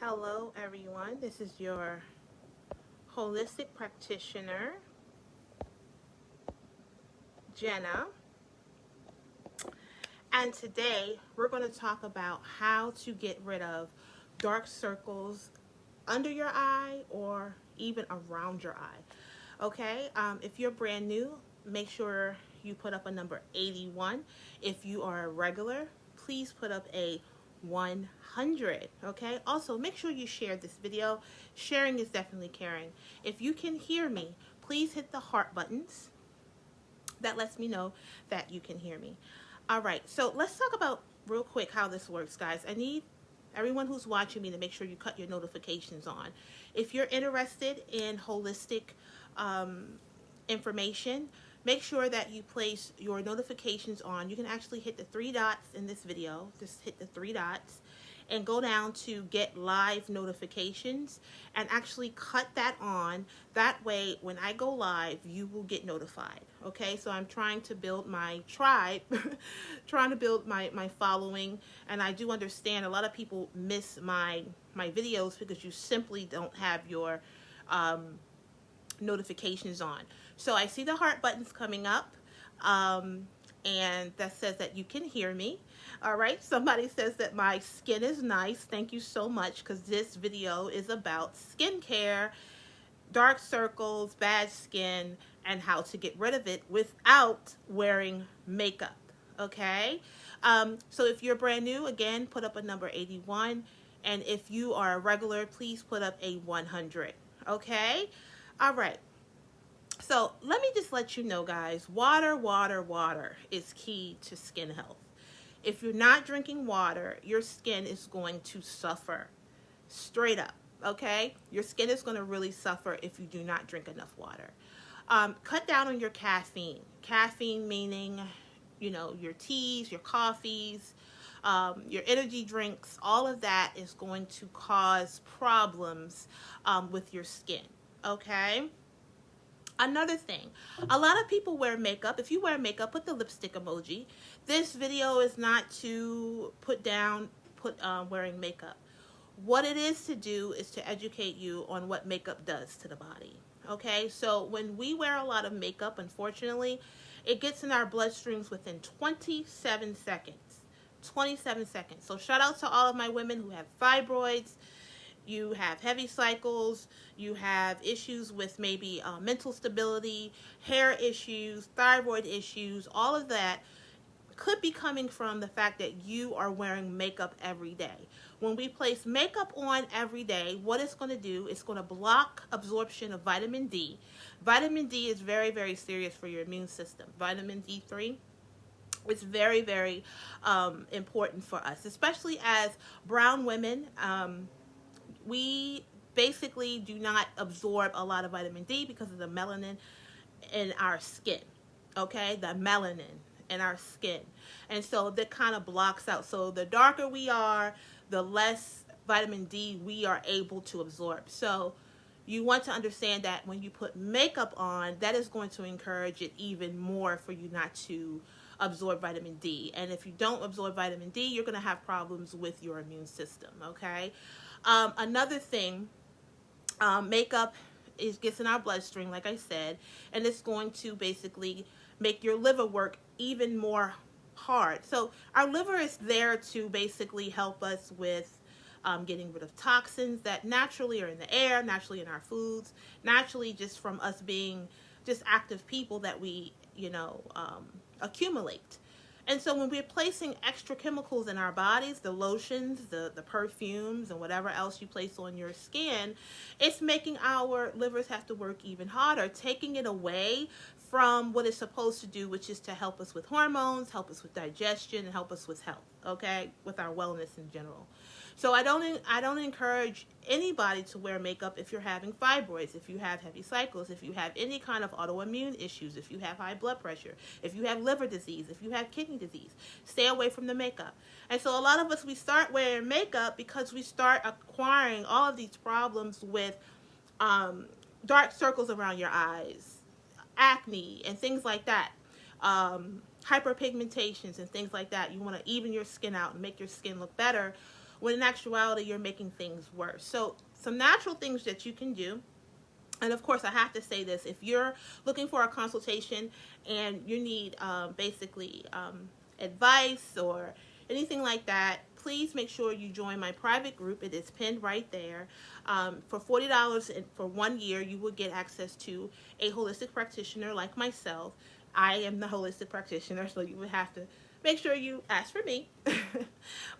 Hello everyone, this is your holistic practitioner, Jenna, and today we're going to talk about how to get rid of dark circles under your eye or even around your eye. Okay, if you're brand new, make sure you put up a number 81. If you are a regular, please put up a 100. Okay, also make sure you share this video. Sharing is definitely caring. If you can hear me, please hit the heart buttons. That lets me know that you can hear me. All right, so let's talk about real quick how this works, guys. I need everyone who's watching me to make sure you cut your notifications on. If you're interested in holistic information, make sure that you place your notifications on. You can actually hit the three dots in this video. Just hit the three dots and go down to get live notifications and actually cut that on. That way, when I go live, you will get notified. Okay, so I'm trying to build my tribe, trying to build my following, and I do understand a lot of people miss my videos because you simply don't have your notifications on. So I see the heart buttons coming up, and that says that you can hear me. All right, somebody says that my skin is nice. Thank you so much, because this video is about skincare, dark circles, bad skin, and how to get rid of it without wearing makeup. Okay, so if you're brand new, again, put up a number 81, and if you are a regular, please put up a 100. Okay, all right. So let me just let you know, guys, water is key to skin health. If you're not drinking water, your skin is going to suffer. Straight up, okay? Your skin is going to really suffer if you do not drink enough water. Cut down on your caffeine. Caffeine meaning, your teas, your coffees, your energy drinks. All of that is going to cause problems with your skin, okay? Another thing, a lot of people wear makeup. If you wear makeup, put the lipstick emoji. This video is not to put wearing makeup. What it is to do is to educate you on what makeup does to the body. Okay, so when we wear a lot of makeup, unfortunately, it gets in our bloodstreams within 27 seconds. 27 seconds. So shout out to all of my women who have fibroids, you have heavy cycles, you have issues with maybe mental stability, hair issues, thyroid issues. All of that could be coming from the fact that you are wearing makeup every day. When we place makeup on every day, what it's going to do is going to block absorption of vitamin D. Vitamin D is very, very serious for your immune system. Vitamin D3, it's very, very important for us, especially as brown women. We basically do not absorb a lot of vitamin D because of the melanin in our skin. Okay, the melanin in our skin. And so that kind of blocks out. So the darker we are, the less vitamin D we are able to absorb. So you want to understand that when you put makeup on, that is going to encourage it even more for you not to absorb vitamin D. And if you don't absorb vitamin D, you're going to have problems with your immune system, okay? Another thing, makeup gets in our bloodstream, like I said, and it's going to basically make your liver work even more hard. So our liver is there to basically help us with getting rid of toxins that naturally are in the air, naturally in our foods, naturally just from us being just active people that we, accumulate. And so when we're placing extra chemicals in our bodies, the lotions, the perfumes, and whatever else you place on your skin, it's making our livers have to work even harder, taking it away from what it's supposed to do, which is to help us with hormones, help us with digestion, and help us with health, okay, with our wellness in general. So I don't encourage anybody to wear makeup if you're having fibroids, if you have heavy cycles, if you have any kind of autoimmune issues, if you have high blood pressure, if you have liver disease, if you have kidney disease. Stay away from the makeup. And so a lot of us, we start wearing makeup because we start acquiring all of these problems with dark circles around your eyes, acne, and things like that. Hyperpigmentations and things like that. You want to even your skin out and make your skin look better. when in actuality you're making things worse. So some natural things that you can do. And of course, I have to say this: if you're looking for a consultation and you need basically advice or anything like that, please make sure you join my private group. It is pinned right there. For $40 for 1 year, you will get access to a holistic practitioner like myself. I am the holistic practitioner, so you would have to make sure you ask for me.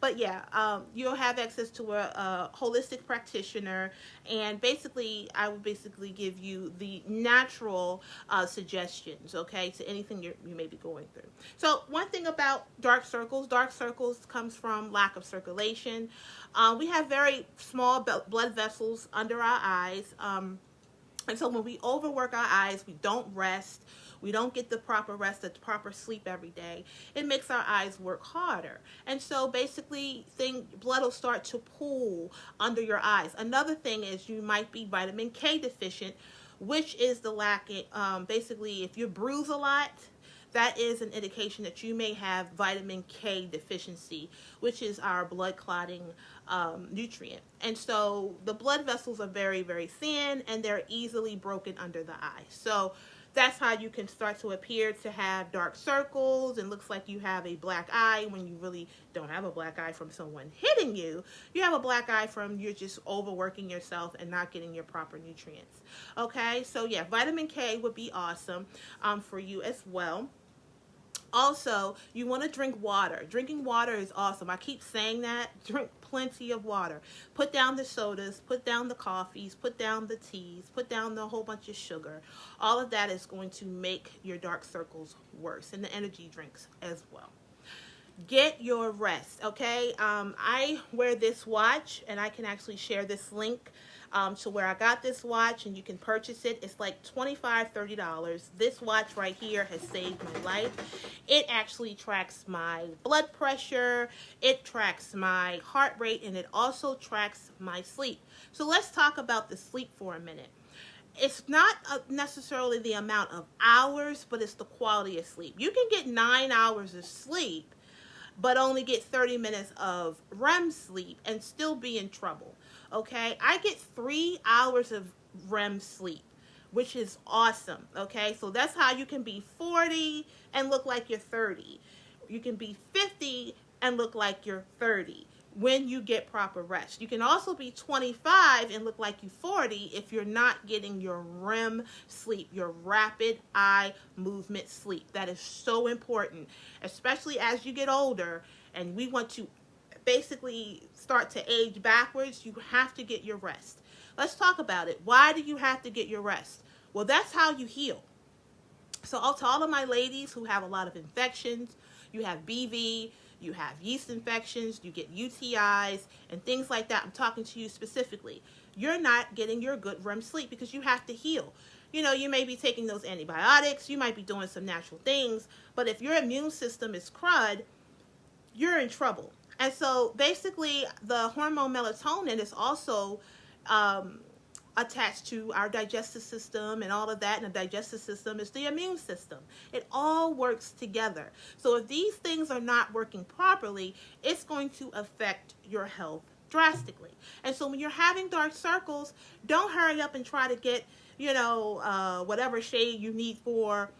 But yeah, you'll have access to a holistic practitioner, and basically I will basically give you the natural suggestions, okay, to anything you may be going through. So one thing about dark circles comes from lack of circulation. We have very small blood vessels under our eyes, and so when we overwork our eyes, we don't rest, we don't get the proper rest, the proper sleep every day, it makes our eyes work harder. And so basically blood will start to pool under your eyes. Another thing is you might be vitamin K deficient, which is the lacking, basically if you bruise a lot, that is an indication that you may have vitamin K deficiency, which is our blood clotting nutrient. And so the blood vessels are very, very thin, and they're easily broken under the eye. So that's how you can start to appear to have dark circles and looks like you have a black eye when you really don't have a black eye from someone hitting you. You have a black eye from you're just overworking yourself and not getting your proper nutrients. Okay, so yeah, vitamin K would be awesome for you as well. Also, you want to drink water. Drinking water is awesome. I keep saying that. Drink plenty of water. Put down the sodas, put down the coffees, put down the teas, put down the whole bunch of sugar. All of that is going to make your dark circles worse, and the energy drinks as well. Get your rest, okay? I wear this watch, and I can actually share this link to where I got this watch, and you can purchase it. It's like $25, $30. This watch right here has saved my life. It actually tracks my blood pressure, it tracks my heart rate, and it also tracks my sleep. So let's talk about the sleep for a minute. It's not necessarily the amount of hours, but it's the quality of sleep. You can get 9 hours of sleep, but only get 30 minutes of REM sleep and still be in trouble. Okay, I get 3 hours of REM sleep, which is awesome. Okay, so that's how you can be 40 and look like you're 30. You can be 50 and look like you're 30 when you get proper rest. You can also be 25 and look like you're 40 if you're not getting your REM sleep, your rapid eye movement sleep. That is so important, especially as you get older and we want to basically start to age backwards. You have to get your rest. Let's talk about it. Why do you have to get your rest? Well, that's how you heal. So to all of my ladies who have a lot of infections, you have BV, you have yeast infections, you get UTIs and things like that. I'm talking to you specifically. You're not getting your good REM sleep because you have to heal. You know, you may be taking those antibiotics, you might be doing some natural things, but if your immune system is crud, you're in trouble. And so basically the hormone melatonin is also attached to our digestive system and all of that. And the digestive system is the immune system. It all works together. So if these things are not working properly, it's going to affect your health drastically. And so when you're having dark circles, don't hurry up and try to get, whatever shade you need for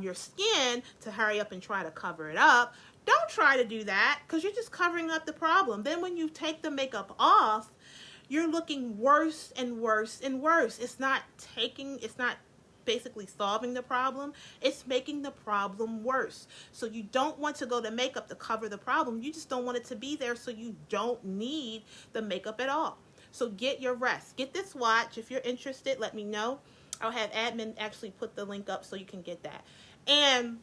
your skin to hurry up and try to cover it up. Don't try to do that because you're just covering up the problem. Then when you take the makeup off, you're looking worse and worse and worse. It's not basically solving the problem. It's making the problem worse. So you don't want to go to makeup to cover the problem. You just don't want it to be there, so you don't need the makeup at all. So get your rest. Get this watch. If you're interested, let me know. I'll have admin actually put the link up so you can get that. And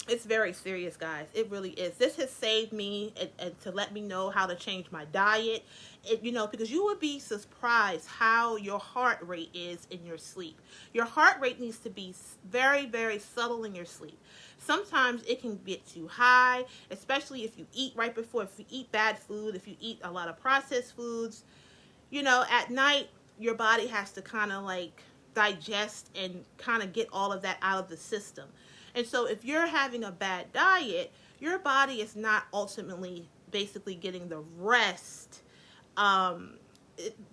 it's very serious, guys. It really is. This has saved me and to let me know how to change my diet. Because you would be surprised how your heart rate is in your sleep. Your heart rate needs to be very, very subtle in your sleep. Sometimes it can get too high, especially if you eat if you eat bad food, if you eat a lot of processed foods. At night, your body has to kind of like digest and kind of get all of that out of the system. And so if you're having a bad diet, your body is not ultimately basically getting the rest, um,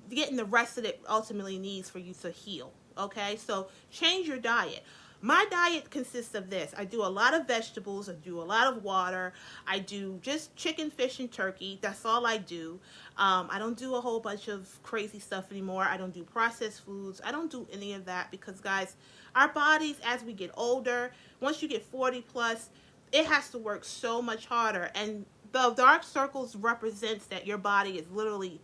getting the rest that it ultimately needs for you to heal. Okay, so change your diet. My diet consists of this. I do a lot of vegetables. I do a lot of water. I do just chicken, fish, and turkey. That's all I do. I don't do a whole bunch of crazy stuff anymore. I don't do processed foods. I don't do any of that because, guys, our bodies, as we get older, once you get 40 plus, it has to work so much harder. And the dark circles represents that your body is literally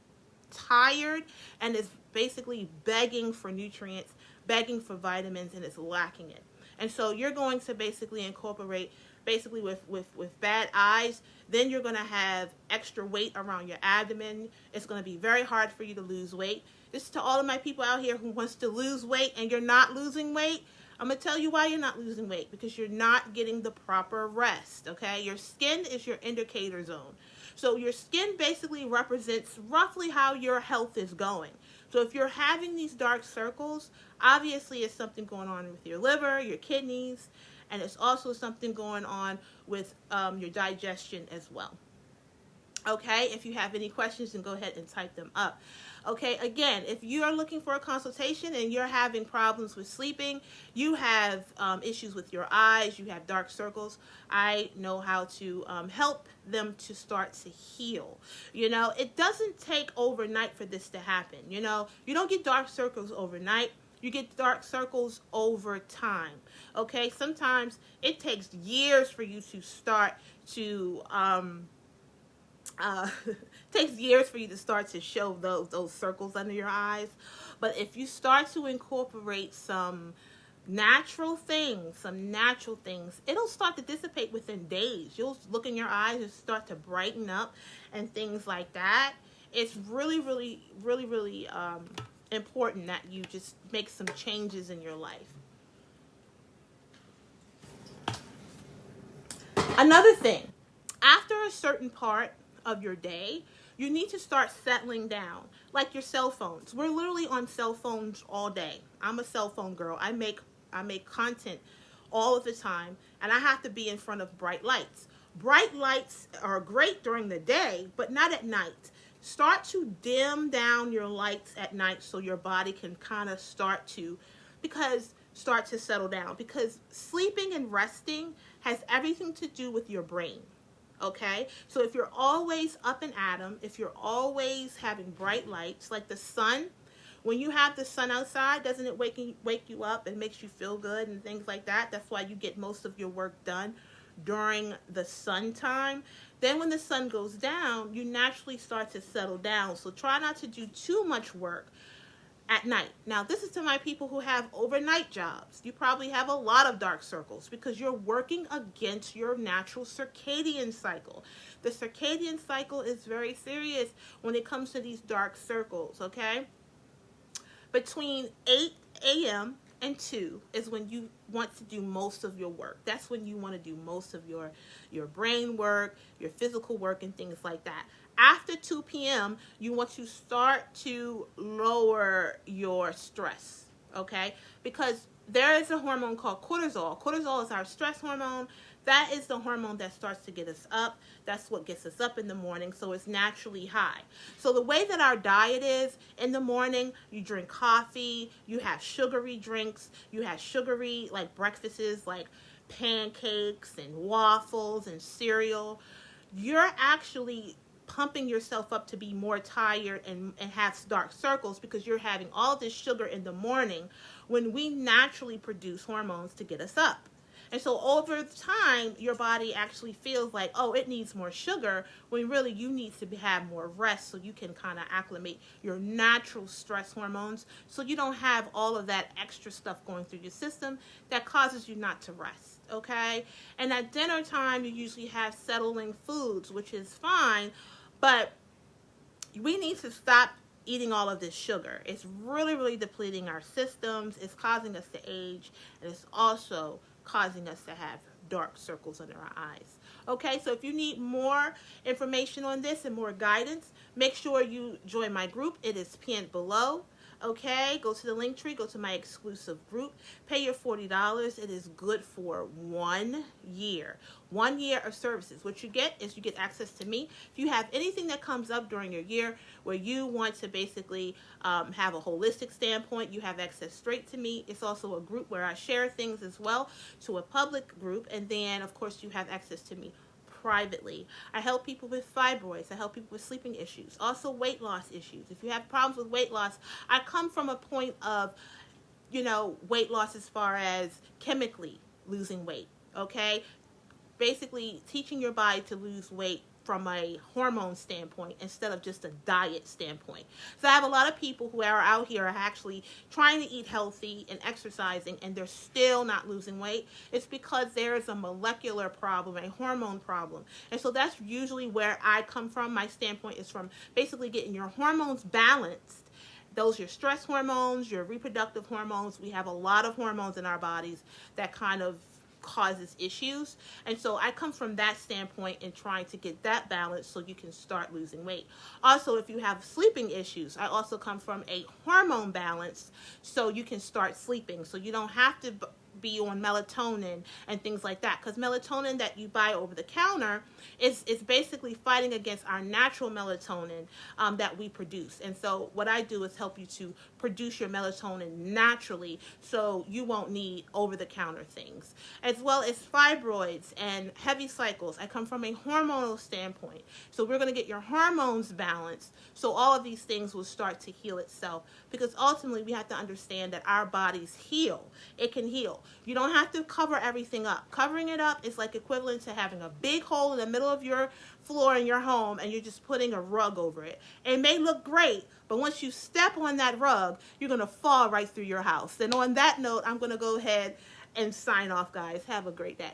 tired and is basically begging for nutrients, begging for vitamins, and is lacking it. And so you're going to basically incorporate, basically with bad eyes, then you're going to have extra weight around your abdomen. It's going to be very hard for you to lose weight. This is to all of my people out here who wants to lose weight and you're not losing weight. I'm going to tell you why you're not losing weight, because you're not getting the proper rest, okay? Your skin is your indicator zone. So your skin basically represents roughly how your health is going. So if you're having these dark circles, obviously it's something going on with your liver, your kidneys, and it's also something going on with your digestion as well. Okay, if you have any questions, then go ahead and type them up. Okay, again, if you are looking for a consultation and you're having problems with sleeping, you have issues with your eyes, you have dark circles, I know how to help them to start to heal. You know, it doesn't take overnight for this to happen. You know, you don't get dark circles overnight. You get dark circles over time. Okay, sometimes it takes years for you to start to takes years for you to start to show those circles under your eyes. But if you start to incorporate some natural things, it'll start to dissipate within days. You'll look in your eyes and start to brighten up and things like that. It's really, really, really, really important that you just make some changes in your life. Another thing, after a certain part of your day, you need to start settling down. Like your cell phones. We're literally on cell phones all day. I'm a cell phone girl. I make content all of the time, and I have to be in front of bright lights. Bright lights are great during the day, but not at night. Start to dim down your lights at night so your body can kind of start to settle down, because sleeping and resting has everything to do with your brain. Okay, so if you're always up and at 'em, if you're always having bright lights, like the sun, when you have the sun outside, doesn't it wake you up and makes you feel good and things like that? That's why you get most of your work done during the sun time. Then when the sun goes down, you naturally start to settle down. So try not to do too much work at night. Now, this is to my people who have overnight jobs. You probably have a lot of dark circles because you're working against your natural circadian cycle. The circadian cycle is very serious when it comes to these dark circles, okay? Between 8 a.m. and 2 is when you want to do most of your work. That's when you want to do most of your brain work, your physical work, and things like that. After 2 p.m., you want to start to lower your stress, okay? Because there is a hormone called cortisol. Cortisol is our stress hormone. That is the hormone that starts to get us up. That's what gets us up in the morning, so it's naturally high. So the way that our diet is, in the morning, you drink coffee, you have sugary drinks, you have sugary, like breakfasts, like pancakes and waffles and cereal. You're actually pumping yourself up to be more tired and have dark circles because you're having all this sugar in the morning when we naturally produce hormones to get us up. And so over time, your body actually feels like, oh, it needs more sugar, when really you need to have more rest so you can kind of acclimate your natural stress hormones so you don't have all of that extra stuff going through your system that causes you not to rest, okay? And at dinner time, you usually have settling foods, which is fine, but we need to stop eating all of this sugar. It's really, really depleting our systems. It's causing us to age, and it's also causing us to have dark circles under our eyes. Okay, so if you need more information on this and more guidance, make sure you join my group. It is pinned below. Okay, go to the link tree, go to my exclusive group, pay your $40. It is good for 1 year. 1 year of services. What you get is you get access to me. If you have anything that comes up during your year where you want to basically have a holistic standpoint, you have access straight to me. It's also a group where I share things as well, to a public group. And then, of course, you have access to me privately. I help people with fibroids. I help people with sleeping issues. Also weight loss issues. If you have problems with weight loss, I come from a point of, weight loss as far as chemically losing weight. Okay? Basically teaching your body to lose weight from a hormone standpoint instead of just a diet standpoint. So I have a lot of people who are out here are actually trying to eat healthy and exercising, and they're still not losing weight. It's because there is a molecular problem, a hormone problem. And so that's usually where I come from. My standpoint is from basically getting your hormones balanced. Those are your stress hormones, your reproductive hormones. We have a lot of hormones in our bodies that kind of causes issues. And so I come from that standpoint in trying to get that balance so you can start losing weight. Also, if you have sleeping issues, I also come from a hormone balance so you can start sleeping. So you don't have to be on melatonin and things like that, because melatonin that you buy over the counter is basically fighting against our natural melatonin that we produce. And so what I do is help you to produce your melatonin naturally so you won't need over the counter things, as well as fibroids and heavy cycles. I come from a hormonal standpoint, so we're going to get your hormones balanced so all of these things will start to heal itself, because ultimately we have to understand that our bodies heal. It can heal. You don't have to cover everything up. Covering it up is like equivalent to having a big hole in the middle of your floor in your home and you're just putting a rug over it. It may look great, but once you step on that rug, you're going to fall right through your house. And on that note, I'm going to go ahead and sign off, guys. Have a great day.